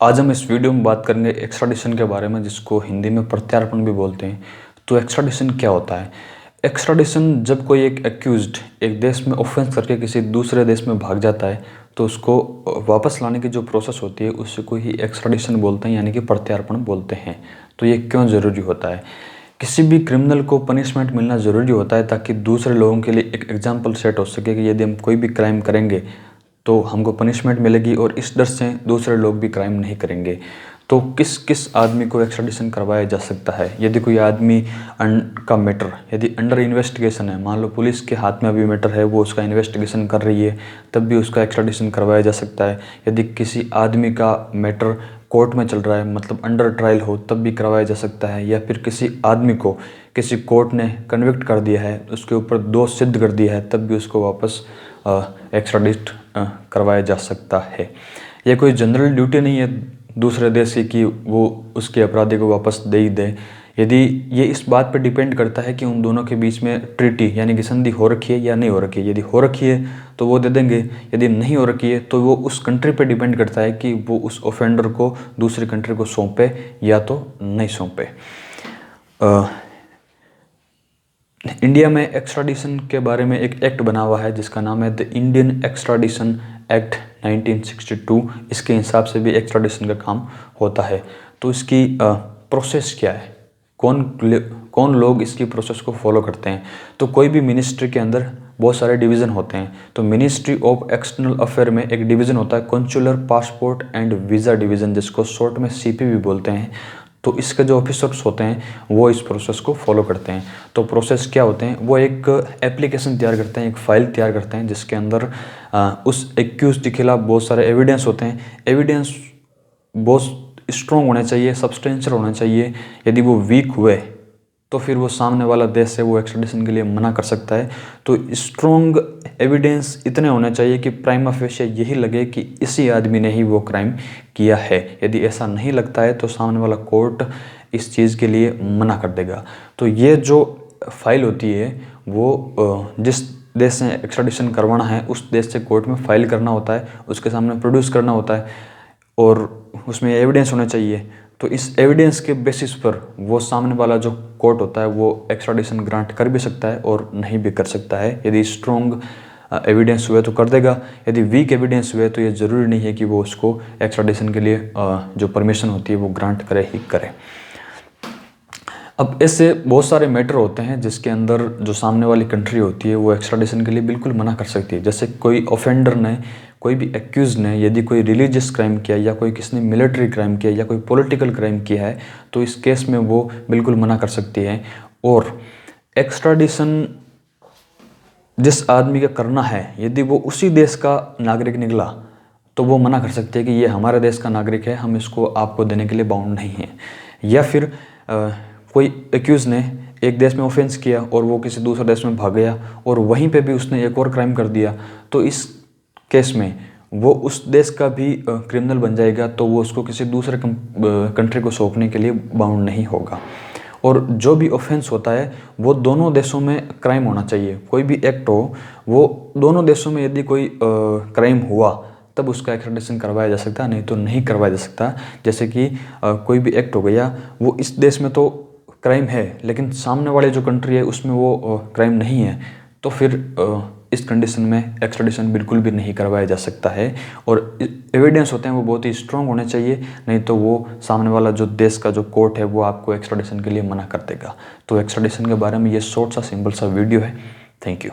आज हम इस वीडियो में बात करेंगे एक्स्ट्राडिशन के बारे में, जिसको हिंदी में प्रत्यार्पण भी बोलते हैं। तो एक्स्ट्राडिशन क्या होता है? एक्स्ट्राडिशन जब कोई एक एक्यूज्ड एक देश में ऑफेंस करके किसी दूसरे देश में भाग जाता है तो उसको वापस लाने की जो प्रोसेस होती है उसी को ही एक्स्ट्राडिशन बोलते हैं, यानी कि प्रत्यार्पण बोलते हैं। तो ये क्यों ज़रूरी होता है? किसी भी क्रिमिनल को पनिशमेंट मिलना ज़रूरी होता है ताकि दूसरे लोगों के लिए एक एग्जाम्पल सेट हो सके कि यदि हम कोई भी क्राइम करेंगे तो हमको पनिशमेंट मिलेगी और इस डर से दूसरे लोग भी क्राइम नहीं करेंगे। तो किस किस आदमी को एक्स्ट्राडिशन करवाया जा सकता है? यदि कोई आदमी का मैटर यदि अंडर इन्वेस्टिगेशन है, मान लो पुलिस के हाथ में अभी मैटर है, वो उसका इन्वेस्टिगेशन कर रही है, तब भी उसका एक्स्ट्राडिशन करवाया जा सकता है। यदि किसी आदमी का मैटर कोर्ट में चल रहा है, मतलब अंडर ट्रायल हो, तब भी करवाया जा सकता है। या फिर किसी आदमी को किसी कोर्ट ने कन्विक्ट कर दिया है, उसके ऊपर दोष सिद्ध कर दिया है, तब भी उसको वापस एक्स्ट्राडिट करवाया जा सकता है। यह कोई जनरल ड्यूटी नहीं है दूसरे देश की कि वो उसके अपराधी को वापस दे ही दे। यदि ये इस बात पर डिपेंड करता है कि उन दोनों के बीच में ट्रीटी यानी कि संधि हो रखी है या नहीं हो रखी है। यदि हो रखी है तो वो दे देंगे, यदि नहीं हो रखी है तो वो उस कंट्री पे डिपेंड करता है कि वो उस ऑफेंडर को दूसरी कंट्री को सौंपे या तो नहीं सौंपे। इंडिया में एक्स्ट्राडिशन के बारे में एक एक्ट बना हुआ है जिसका नाम है द इंडियन एक्स्ट्राडिशन एक्ट 1962। इसके हिसाब से भी एक्स्ट्राडिशन का काम होता है। तो इसकी प्रोसेस क्या है, कौन लोग इसकी प्रोसेस को फॉलो करते हैं? तो कोई भी मिनिस्ट्री के अंदर बहुत सारे डिवीज़न होते हैं। तो मिनिस्ट्री ऑफ एक्सटर्नल अफेयर में एक डिवीज़न होता है consular passport and visa division, जिसको शॉर्ट में CP भी बोलते हैं। तो इसके जो ऑफिसर्स होते हैं वो इस प्रोसेस को फॉलो करते हैं। तो प्रोसेस क्या होते हैं? वो एक एप्लीकेशन तैयार करते हैं, एक फ़ाइल तैयार करते हैं जिसके अंदर उस एक्यूज के खिलाफ बहुत सारे एविडेंस होते हैं। एविडेंस बहुत स्ट्रॉन्ग होने चाहिए, सब्सटेंशियल होना चाहिए। यदि वो वीक हुए तो फिर वो सामने वाला देश से वो एक्स्ट्राडिशन के लिए मना कर सकता है। तो स्ट्रॉन्ग एविडेंस इतने होने चाहिए कि प्राइमा फेशिया यही लगे कि इसी आदमी ने ही वो क्राइम किया है। यदि ऐसा नहीं लगता है तो सामने वाला कोर्ट इस चीज़ के लिए मना कर देगा। तो ये जो फाइल होती है वो जिस देश से एक्स्ट्राडिशन करवाना है उस देश से कोर्ट में फाइल करना होता है, उसके सामने प्रोड्यूस करना होता है और उसमें एविडेंस होना चाहिए। तो इस एविडेंस के बेसिस पर वो सामने वाला जो कोर्ट होता है वो एक्स्ट्राडिशन ग्रांट कर भी सकता है और नहीं भी कर सकता है। यदि स्ट्रॉन्ग एविडेंस हुए तो कर देगा, यदि वीक एविडेंस हुए तो ये ज़रूरी नहीं है कि वो उसको एक्स्ट्राडिशन के लिए जो परमिशन होती है वो ग्रांट करे ही करे। अब ऐसे बहुत सारे मैटर होते हैं जिसके अंदर जो सामने वाली कंट्री होती है वो एक्स्ट्राडिशन के लिए बिल्कुल मना कर सकती है। जैसे कोई ऑफेंडर ने, कोई भी एक्यूज ने यदि कोई रिलीजियस क्राइम किया या कोई किसी ने मिलिट्री क्राइम किया या कोई पॉलिटिकल क्राइम किया है तो इस केस में वो बिल्कुल मना कर सकती है। और एक्स्ट्राडिशन जिस आदमी का करना है यदि वो उसी देश का नागरिक निकला तो वो मना कर सकती है कि ये हमारे देश का नागरिक है, हम इसको आपको देने के लिए बाउंड नहीं है। या फिर कोई एक्यूज ने एक देश में ऑफेंस किया और वो किसी दूसरे देश में भाग गया और वहीं पे भी उसने एक और क्राइम कर दिया, तो इस केस में वो उस देश का भी क्रिमिनल बन जाएगा। तो वो उसको किसी दूसरे कंट्री को सौंपने के लिए बाउंड नहीं होगा। और जो भी ऑफेंस होता है वो दोनों देशों में क्राइम होना चाहिए। कोई भी एक्ट हो वो दोनों देशों में यदि कोई क्राइम हुआ तब उसका एक्स्ट्राडिशन करवाया जा सकता है, नहीं तो नहीं करवाया जा सकता। जैसे कि कोई भी एक्ट हो गया, वो इस देश में तो क्राइम है लेकिन सामने वाले जो कंट्री है उसमें वो क्राइम नहीं है, तो फिर इस कंडीशन में एक्स्ट्राडिशन बिल्कुल भी नहीं करवाया जा सकता है। और एविडेंस होते हैं वो बहुत ही स्ट्रॉन्ग होने चाहिए, नहीं तो वो सामने वाला जो देश का जो कोर्ट है वो आपको एक्स्ट्राडिशन के लिए मना कर देगा। तो एक्स्ट्राडिशन के बारे में ये शॉर्ट सा सिंपल सा वीडियो है। Thank you.